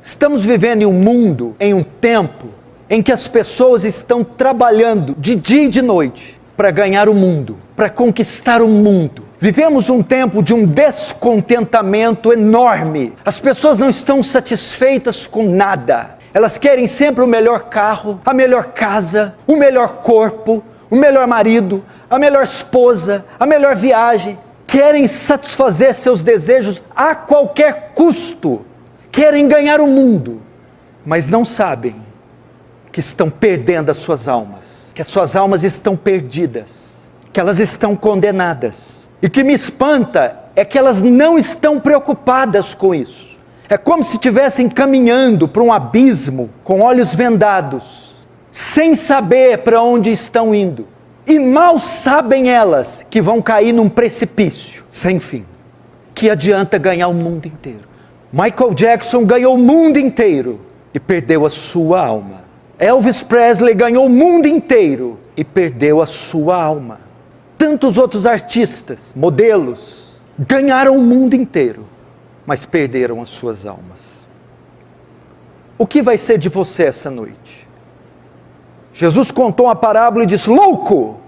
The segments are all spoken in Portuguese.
Estamos vivendo em um mundo, em um tempo, em que as pessoas estão trabalhando de dia e de noite para ganhar o mundo, para conquistar o mundo. Vivemos um tempo de um descontentamento enorme. As pessoas não estão satisfeitas com nada. Elas querem sempre o melhor carro, a melhor casa, o melhor corpo, o melhor marido, a melhor esposa, a melhor viagem. Querem satisfazer seus desejos a qualquer custo. Querem ganhar o mundo, mas não sabem que estão perdendo as suas almas, que as suas almas estão perdidas, que elas estão condenadas. E o que me espanta é que elas não estão preocupadas com isso. É como se estivessem caminhando para um abismo com olhos vendados, sem saber para onde estão indo. E mal sabem elas que vão cair num precipício sem fim. Que adianta ganhar o mundo inteiro? Michael Jackson ganhou o mundo inteiro e perdeu a sua alma. Elvis Presley ganhou o mundo inteiro e perdeu a sua alma. Tantos outros artistas, modelos, ganharam o mundo inteiro, mas perderam as suas almas. O que vai ser de você essa noite? Jesus contou uma parábola e disse: louco,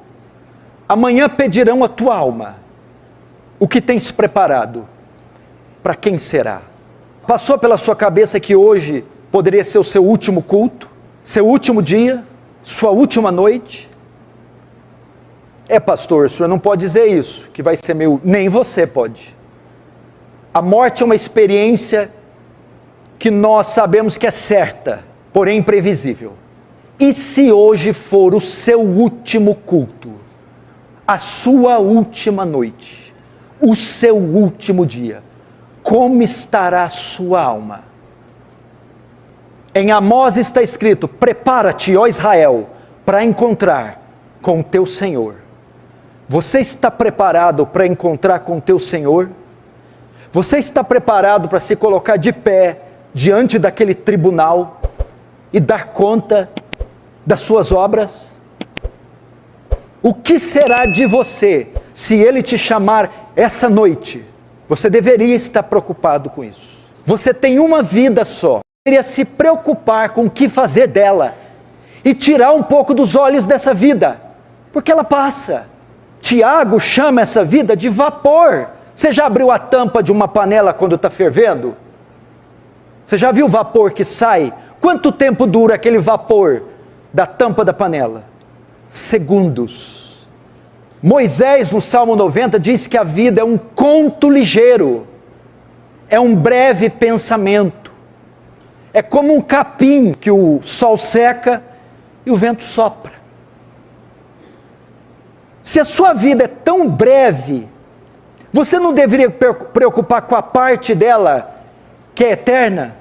amanhã pedirão a tua alma. O que tens preparado? Para quem será? Passou pela sua cabeça que hoje poderia ser o seu último culto, seu último dia, sua última noite? Pastor, o senhor não pode dizer isso, que vai ser meu. Nem você pode. A morte é uma experiência que nós sabemos que é certa, porém imprevisível. E se hoje for o seu último culto, a sua última noite, o seu último dia, como estará a sua alma? Em Amós está escrito: prepara-te, ó Israel, para encontrar com o teu Senhor. Você está preparado para encontrar com o teu Senhor? Você está preparado para se colocar de pé diante daquele tribunal e dar conta das suas obras? O que será de você se Ele te chamar essa noite? Você deveria estar preocupado com isso. Você tem uma vida só. Deveria se preocupar com o que fazer dela e tirar um pouco dos olhos dessa vida, porque ela passa. Tiago chama essa vida de vapor. Você já abriu a tampa de uma panela quando está fervendo? Você já viu o vapor que sai? Quanto tempo dura aquele vapor da tampa da panela? Segundos. Moisés, no Salmo 90, diz que a vida é um conto ligeiro, é um breve pensamento, é como um capim que o sol seca e o vento sopra. Se a sua vida é tão breve, você não deveria preocupar com a parte dela que é eterna,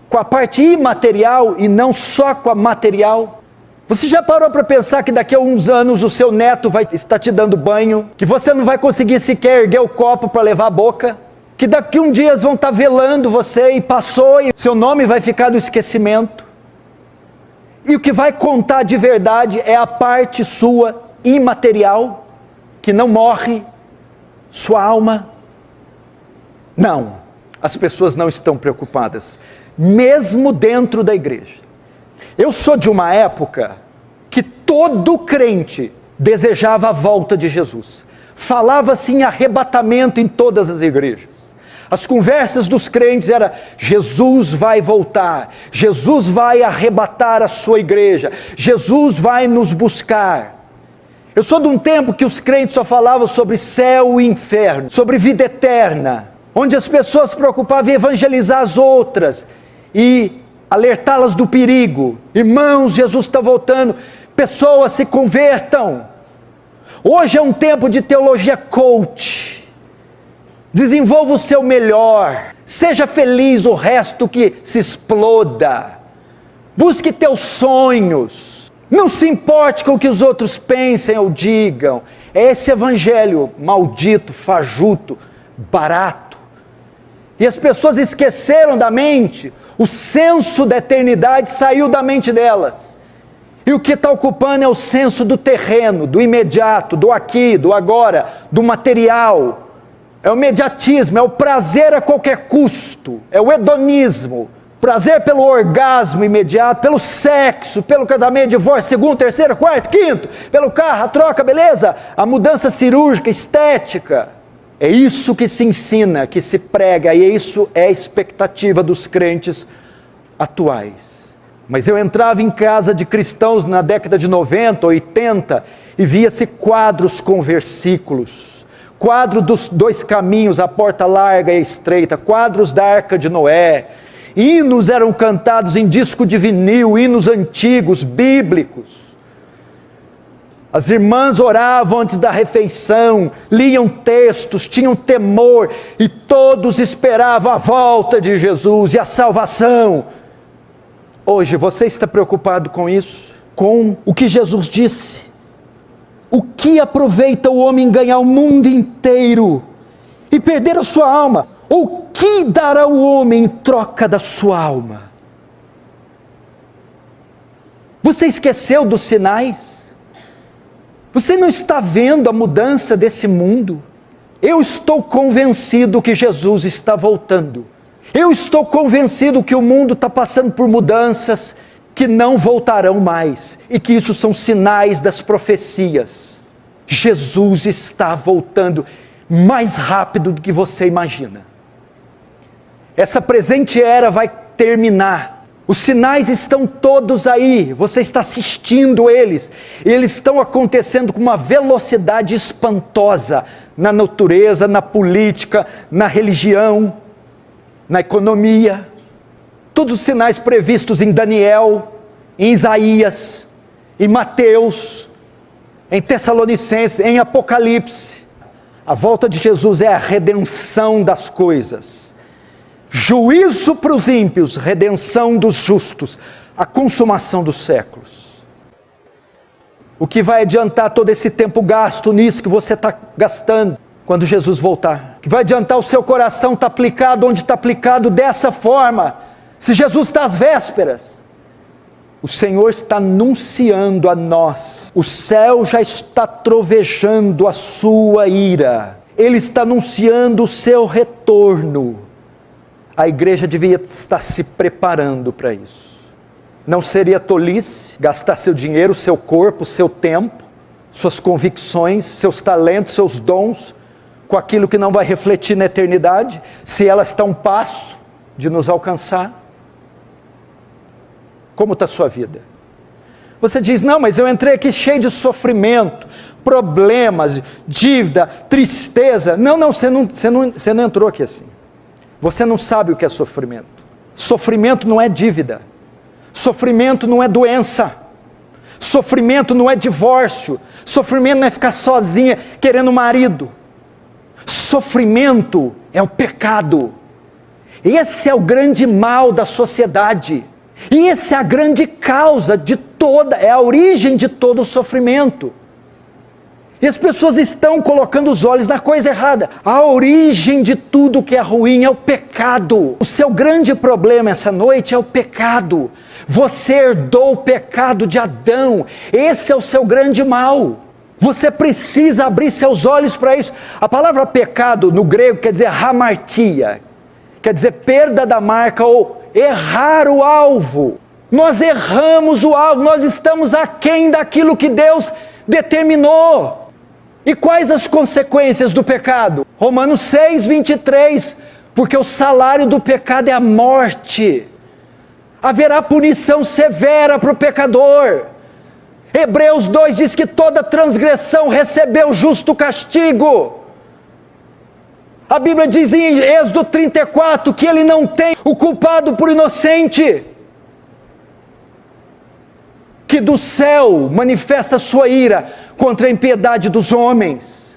com a parte imaterial e não só com a material? Você já parou para pensar que daqui a uns anos o seu neto vai estar te dando banho, que você não vai conseguir sequer erguer o copo para levar a boca, que daqui a uns dias vão estar velando você e passou e seu nome vai ficar no esquecimento? E o que vai contar de verdade é a parte sua imaterial, que não morre, sua alma. Não, as pessoas não estão preocupadas, mesmo dentro da igreja. Eu sou de uma época que todo crente desejava a volta de Jesus. Falava-se em arrebatamento em todas as igrejas. As conversas dos crentes eram: Jesus vai voltar, Jesus vai arrebatar a sua igreja, Jesus vai nos buscar. Eu sou de um tempo que os crentes só falavam sobre céu e inferno, sobre vida eterna, onde as pessoas se preocupavam em evangelizar as outras e alertá-las do perigo. Irmãos, Jesus está voltando, pessoas se convertam. Hoje é um tempo de teologia coach. Desenvolva o seu melhor, seja feliz, o resto que se exploda. Busque teus sonhos, não se importe com o que os outros pensem ou digam. É esse evangelho maldito, fajuto, barato. E as pessoas esqueceram da mente, o senso da eternidade saiu da mente delas. E o que está ocupando é o senso do terreno, do imediato, do aqui, do agora, do material. É o imediatismo, é o prazer a qualquer custo, é o hedonismo. prazer pelo orgasmo imediato, pelo sexo, pelo casamento, divórcio, segundo, terceiro, quarto, quinto, pelo carro, a troca, beleza, a mudança cirúrgica, estética. É isso que se ensina, que se prega, e isso é a expectativa dos crentes atuais. Mas eu entrava em casa de cristãos na década de 90, 80, e via-se quadros com versículos, quadro dos dois caminhos, a porta larga e estreita, quadros da Arca de Noé, hinos eram cantados em disco de vinil, hinos antigos, bíblicos. As irmãs oravam antes da refeição, liam textos, tinham temor, e todos esperavam a volta de Jesus e a salvação. Hoje, você está preocupado com isso? Com o que Jesus disse? O que aproveita o homem ganhar o mundo inteiro e perder a sua alma? O que dará o homem em troca da sua alma? Você esqueceu dos sinais? Você não está vendo a mudança desse mundo? Eu estou convencido que Jesus está voltando. Eu estou convencido que o mundo está passando por mudanças que não voltarão mais, e que isso são sinais das profecias. Jesus está voltando mais rápido do que você imagina. Essa presente era vai terminar. Os sinais estão todos aí, você está assistindo eles. Eles estão acontecendo com uma velocidade espantosa na natureza, na política, na religião, na economia. Todos os sinais previstos em Daniel, em Isaías, em Mateus, em Tessalonicenses, em Apocalipse. A volta de Jesus é a redenção das coisas. Juízo para os ímpios, redenção dos justos, a consumação dos séculos. O que vai adiantar todo esse tempo gasto nisso que você está gastando quando Jesus voltar? O que vai adiantar o seu coração estar aplicado onde está aplicado dessa forma? Se Jesus está às vésperas, o Senhor está anunciando a nós, o céu já está trovejando a sua ira, Ele está anunciando o seu retorno. A igreja devia estar se preparando para isso. Não seria tolice gastar seu dinheiro, seu corpo, seu tempo, suas convicções, seus talentos, seus dons, com aquilo que não vai refletir na eternidade, se ela está a um passo de nos alcançar? Como está a sua vida? Você diz, não, mas eu entrei aqui cheio de sofrimento, problemas, dívida, tristeza. Não, você não entrou aqui assim. Você não sabe o que é sofrimento. Sofrimento não é dívida. Sofrimento não é doença. Sofrimento não é divórcio. Sofrimento não é ficar sozinha querendo marido. Sofrimento é o pecado. Esse é o grande mal da sociedade. E essa é a grande causa de toda, é a origem de todo o sofrimento. E as pessoas estão colocando os olhos na coisa errada. A origem de tudo que é ruim é o pecado. O seu grande problema essa noite é o pecado. Você herdou o pecado de Adão. Esse é o seu grande mal. Você precisa abrir seus olhos para isso. A palavra pecado no grego quer dizer hamartia. Quer dizer perda da marca ou errar o alvo. Nós erramos o alvo. Nós estamos aquém daquilo que Deus determinou. E quais as consequências do pecado? Romanos 6, 23, porque o salário do pecado é a morte, haverá punição severa para o pecador. Hebreus 2 diz que toda transgressão recebeu justo castigo. A Bíblia diz em Êxodo 34 que ele não tem o culpado por inocente, que do céu manifesta sua ira contra a impiedade dos homens.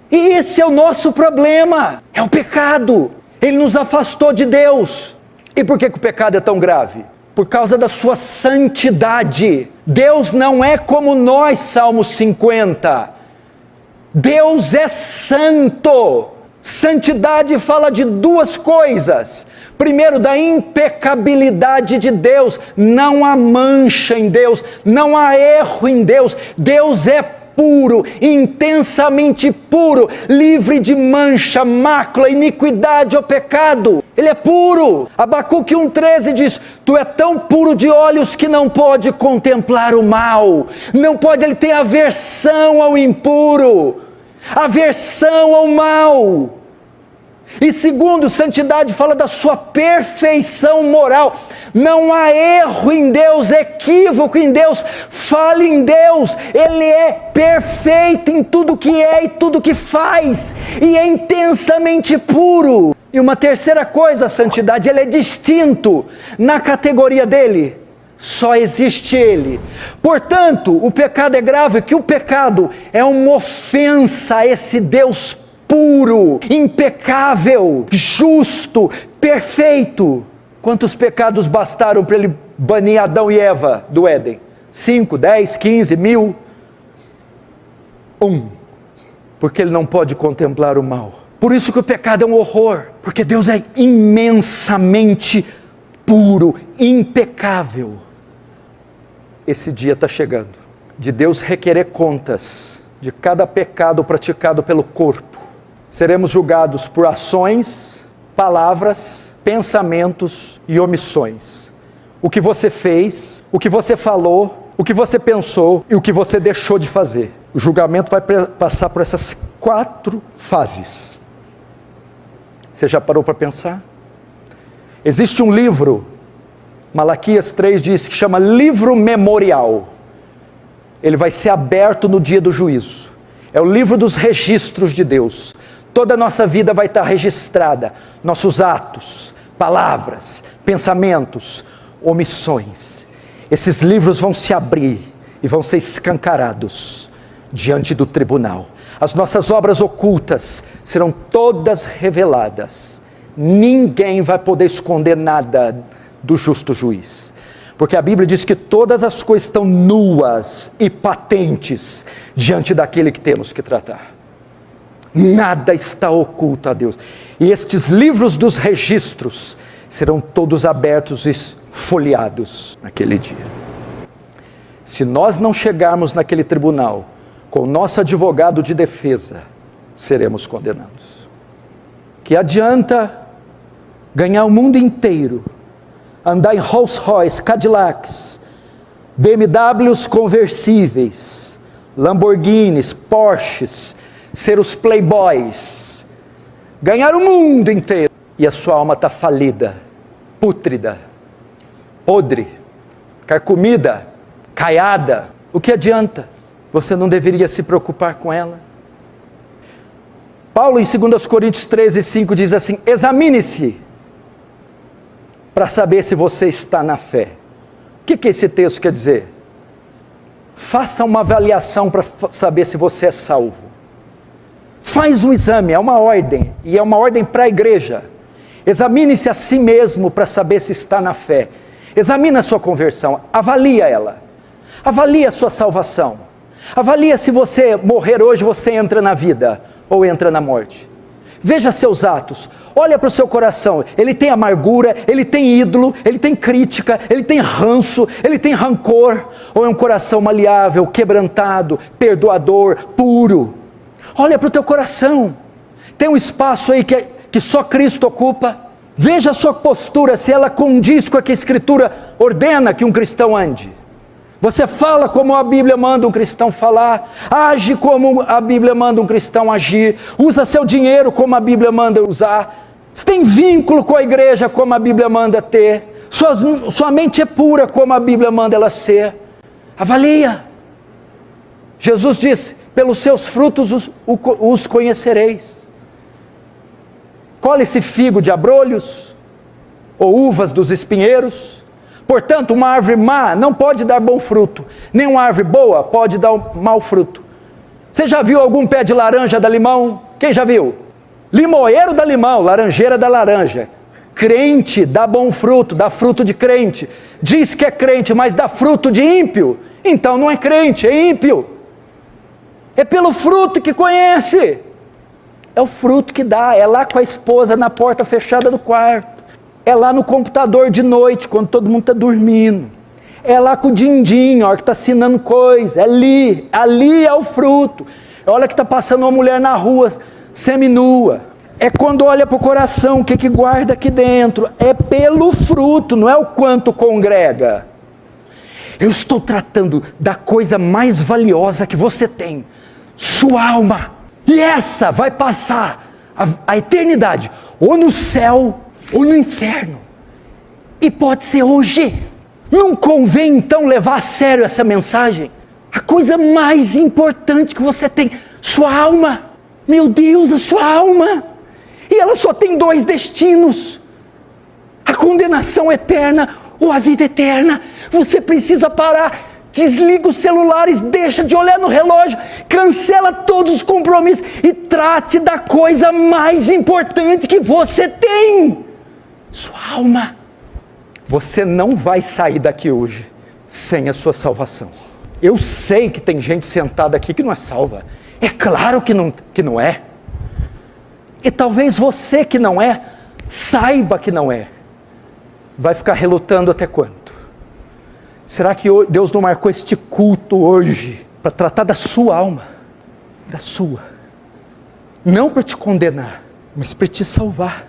E esse é o nosso problema, é o pecado. Ele nos afastou de Deus. E por que o pecado é tão grave? Por causa da sua santidade. Deus não é como nós, Salmo 50. Deus é santo. Santidade fala de duas coisas. Primeiro, da impecabilidade de Deus. Não há mancha em Deus, não há erro em Deus. Deus é puro, intensamente puro, livre de mancha, mácula, iniquidade ou pecado. Ele é puro. Abacuque 1,13 diz: tu é tão puro de olhos que não pode contemplar o mal. Não pode, ele tem aversão ao impuro, aversão ao mal. E segundo, santidade fala da sua perfeição moral. Não há erro em Deus, equívoco em Deus, falha em Deus. Ele é perfeito em tudo que é e tudo que faz, e é intensamente puro. E uma terceira coisa, a santidade, ele é distinto na categoria dele. Só existe ele. Portanto, o pecado é grave, que o pecado é uma ofensa a esse Deus puro, impecável, justo, perfeito. Quantos pecados bastaram para ele banir Adão e Eva do Éden? 5, 10, 15, 1000? Porque ele não pode contemplar o mal. Por isso que o pecado é um horror, porque Deus é imensamente puro, impecável. Esse dia está chegando, de Deus requerer contas de cada pecado praticado pelo corpo. Seremos julgados por ações, palavras, pensamentos e omissões. O que você fez, o que você falou, o que você pensou e o que você deixou de fazer. O julgamento vai passar por essas 4 fases. Você já parou para pensar? Existe um livro, Malaquias 3 diz, que chama livro memorial. Ele vai ser aberto no dia do juízo. É o livro dos registros de Deus. Toda a nossa vida vai estar registrada, nossos atos, palavras, pensamentos, omissões. Esses livros vão se abrir e vão ser escancarados diante do tribunal. As nossas obras ocultas serão todas reveladas. Ninguém vai poder esconder nada do justo juiz. Porque a Bíblia diz que todas as coisas estão nuas e patentes diante daquele que temos que tratar. Nada está oculto a Deus. E estes livros dos registros serão todos abertos e folheados naquele dia. Se nós não chegarmos naquele tribunal com o nosso advogado de defesa, seremos condenados. Que adianta ganhar o mundo inteiro, andar em Rolls Royce, Cadillacs, BMWs conversíveis, Lamborghinis, Porsches, ser os playboys, ganhar o mundo inteiro, e a sua alma está falida, pútrida, podre, carcomida, caiada. O que adianta? Você não deveria se preocupar com ela? Paulo em 2 Coríntios 13:5 diz assim: examine-se para saber se você está na fé. O que esse texto quer dizer? Faça uma avaliação para saber se você é salvo. Faz um exame, é uma ordem, e é uma ordem para a igreja. Examine-se a si mesmo para saber se está na fé. Examine a sua conversão, avalia ela. Avalie a sua salvação. Avalie se você morrer hoje, você entra na vida ou entra na morte. Veja seus atos, olha para o seu coração. Ele tem amargura, ele tem ídolo, ele tem crítica, ele tem ranço, ele tem rancor, ou é um coração maleável, quebrantado, perdoador, puro? Olha para o teu coração. Tem um espaço aí que só Cristo ocupa. Veja a sua postura, se ela condiz com o que a Escritura ordena que um cristão ande. Você fala como a Bíblia manda um cristão falar, age como a Bíblia manda um cristão agir, usa seu dinheiro como a Bíblia manda usar, você tem vínculo com a igreja como a Bíblia manda ter, sua mente é pura como a Bíblia manda ela ser. Avalia. Jesus disse: pelos seus frutos os conhecereis. Colhe-se figo de abrolhos, ou uvas dos espinheiros. Portanto, uma árvore má não pode dar bom fruto, nem uma árvore boa pode dar um mau fruto. Você já viu algum pé de laranja da limão? Quem já viu? Limoeiro dá limão, laranjeira dá laranja. Crente dá bom fruto, dá fruto de crente. Diz que é crente, mas dá fruto de ímpio. Então não é crente, é ímpio. É pelo fruto que conhece. É o fruto que dá, é lá com a esposa na porta fechada do quarto. É lá no computador de noite, quando todo mundo está dormindo. É lá com o din-din, a hora que está assinando coisa, é ali é o fruto. É a hora que está passando uma mulher na rua, seminua. É quando olha para o coração, o que guarda aqui dentro. É pelo fruto, não é o quanto congrega. Eu estou tratando da coisa mais valiosa que você tem, sua alma. E essa vai passar a eternidade, ou no céu, ou no inferno. E pode ser hoje. Não convém então levar a sério essa mensagem? A coisa mais importante que você tem, sua alma. Meu Deus, a sua alma. E ela só tem 2 destinos: a condenação eterna ou a vida eterna. Você precisa parar, desliga os celulares, deixa de olhar no relógio, cancela todos os compromissos e trate da coisa mais importante que você tem, sua alma. Você não vai sair daqui hoje sem a sua salvação. Eu sei que tem gente sentada aqui que não é salva. É claro que não é. E talvez você que não é, saiba que não é. Vai ficar relutando até quando? Será que Deus não marcou este culto hoje para tratar da sua alma? Da sua. Não para te condenar, mas para te salvar.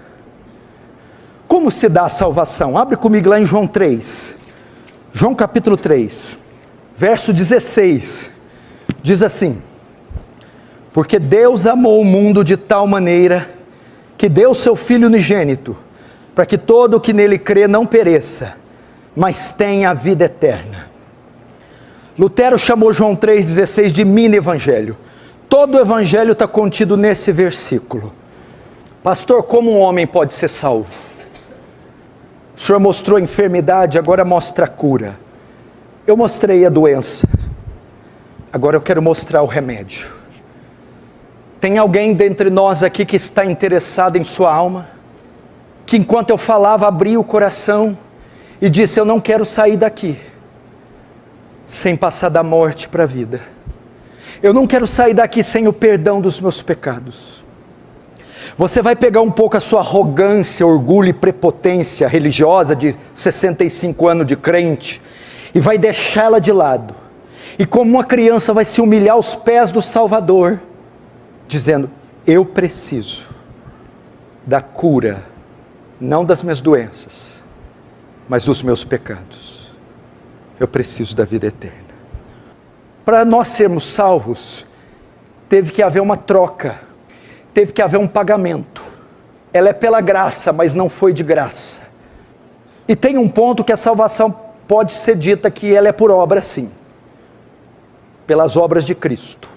Como se dá a salvação? Abre comigo lá em João 3. João capítulo 3, verso 16. Diz assim: porque Deus amou o mundo de tal maneira que deu seu Filho unigênito, para que todo o que nele crê não pereça, mas tenha a vida eterna. Lutero chamou João 3,16 de mini evangelho. Todo o evangelho está contido nesse versículo. Pastor, como um homem pode ser salvo? O senhor mostrou a enfermidade, agora mostra a cura. Eu mostrei a doença, agora eu quero mostrar o remédio. Tem alguém dentre nós aqui que está interessado em sua alma? Que enquanto eu falava, abriu o coração e disse: eu não quero sair daqui sem passar da morte para a vida. Eu não quero sair daqui sem o perdão dos meus pecados. Você vai pegar um pouco a sua arrogância, orgulho e prepotência religiosa de 65 anos de crente e vai deixá-la de lado. E como uma criança vai se humilhar aos pés do Salvador, dizendo: eu preciso da cura, não das minhas doenças, mas dos meus pecados. Eu preciso da vida eterna. Para nós sermos salvos, teve que haver uma troca, teve que haver um pagamento. Ela é pela graça, mas não foi de graça. E tem um ponto que a salvação pode ser dita que ela é por obra, sim, pelas obras de Cristo.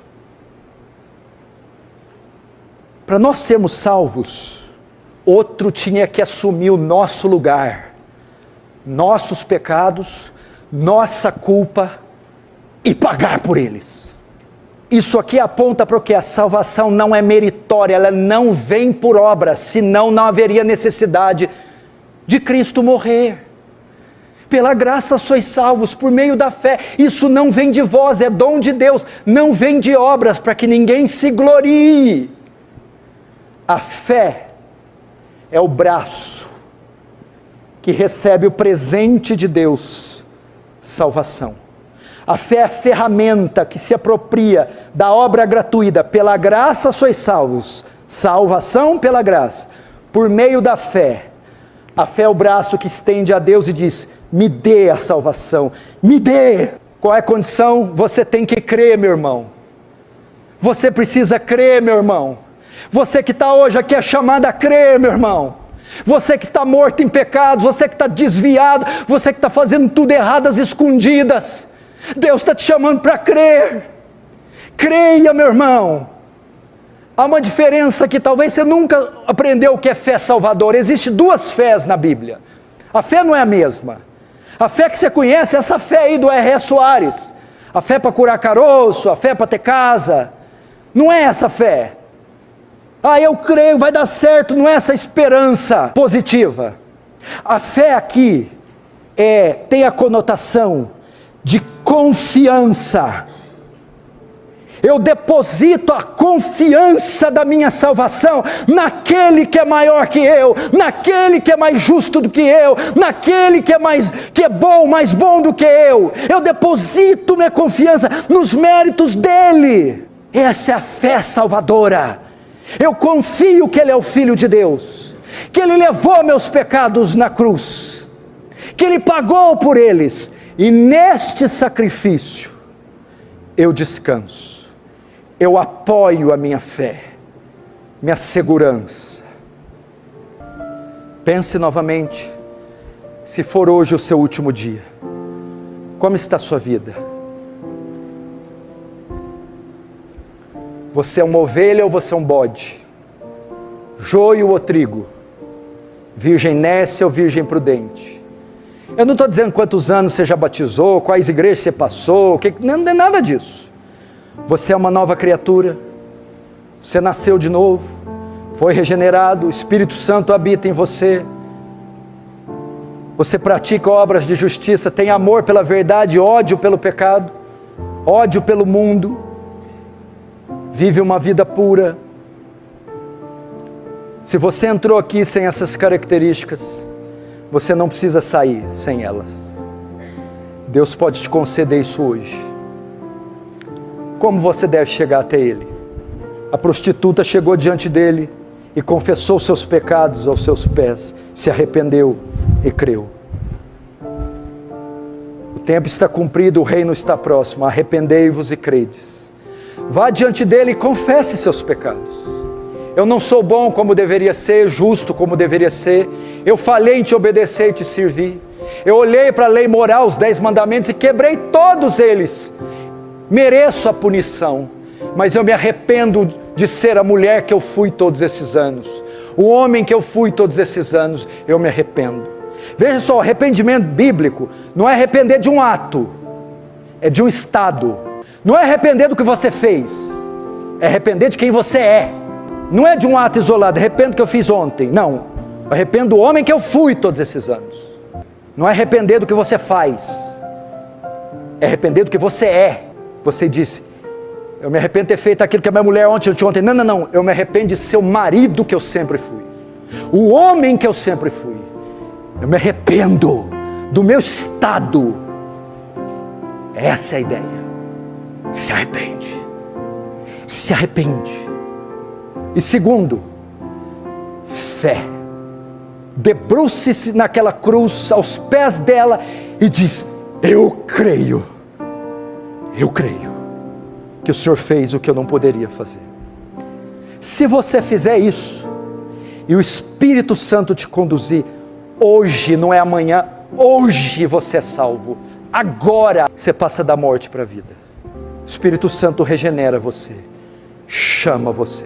Para nós sermos salvos, outro tinha que assumir o nosso lugar, nossos pecados, nossa culpa e pagar por eles. Isso aqui aponta para o que? A salvação não é meritória, ela não vem por obra, senão não haveria necessidade de Cristo morrer. Pela graça sois salvos por meio da fé. Isso não vem de vós, é dom de Deus, não vem de obras para que ninguém se glorie. A fé é o braço que recebe o presente de Deus, salvação. A fé é a ferramenta que se apropria da obra gratuita. Pela graça sois salvos, salvação pela graça, por meio da fé. A fé é o braço que estende a Deus e diz: me dê a salvação, me dê. Qual é a condição? Você tem que crer, meu irmão. Você precisa crer, meu irmão. Você que está hoje aqui é chamado a crer, meu irmão. Você que está morto em pecados, você que está desviado, você que está fazendo tudo errado às escondidas, Deus está te chamando para crer. Creia, meu irmão. Há uma diferença que talvez você nunca aprendeu o que é fé salvadora. Existem 2 fés na Bíblia. A fé não é a mesma. A fé que você conhece é essa fé aí do R.R. Soares. A fé para curar caroço, a fé para ter casa. Não é essa fé. Ah, eu creio, vai dar certo, não é essa esperança positiva. A fé aqui tem a conotação de confiança. Eu deposito a confiança da minha salvação naquele que é maior que eu, naquele que é mais justo do que eu, naquele que é bom, mais bom do que eu. Eu deposito minha confiança nos méritos dele. Essa é a fé salvadora. Eu confio que ele é o Filho de Deus, que ele levou meus pecados na cruz, que ele pagou por eles, e neste sacrifício eu descanso. Eu apoio a minha fé, minha segurança. Pense novamente, se for hoje o seu último dia, como está a sua vida? Você é uma ovelha ou você é um bode? Joio ou trigo? Virgem nécia ou virgem prudente? Eu não estou dizendo quantos anos você já batizou, quais igrejas você passou, não é nada disso. Você é uma nova criatura, você nasceu de novo, foi regenerado, o Espírito Santo habita em você, você pratica obras de justiça, tem amor pela verdade, ódio pelo pecado, ódio pelo mundo, vive uma vida pura. Se você entrou aqui sem essas características, você não precisa sair sem elas. Deus pode te conceder isso hoje. Como você deve chegar até Ele? A prostituta chegou diante dele e confessou seus pecados aos seus pés, se arrependeu e creu. O tempo está cumprido, o reino está próximo, arrependei-vos e credes. Vá diante dele e confesse seus pecados. Eu não sou bom como deveria ser, justo como deveria ser, eu falhei em te obedecer e te servir, eu olhei para a lei moral, os 10 mandamentos, e quebrei todos eles, mereço a punição, mas eu me arrependo de ser a mulher que eu fui todos esses anos, o homem que eu fui todos esses anos, eu me arrependo. Veja só, arrependimento bíblico não é arrepender de um ato, é de um estado. Não é arrepender do que você fez, é arrepender de quem você é. Não é de um ato isolado, arrependo do que eu fiz ontem, não, arrependo do homem que eu fui todos esses anos. Não é arrepender do que você faz, é arrepender do que você é. Você disse, eu me arrependo de ter feito aquilo que a minha mulher ontem. Não, eu me arrependo de ser o marido que eu sempre fui, o homem que eu sempre fui. Eu me arrependo do meu estado. Essa é a ideia. Se arrepende, se arrepende. E segundo, fé. Debruce-se naquela cruz, aos pés dela, e diz, eu creio que o Senhor fez o que eu não poderia fazer. Se você fizer isso, e o Espírito Santo te conduzir, hoje, não é amanhã, hoje você é salvo, agora você passa da morte para a vida. O Espírito Santo regenera você, chama você.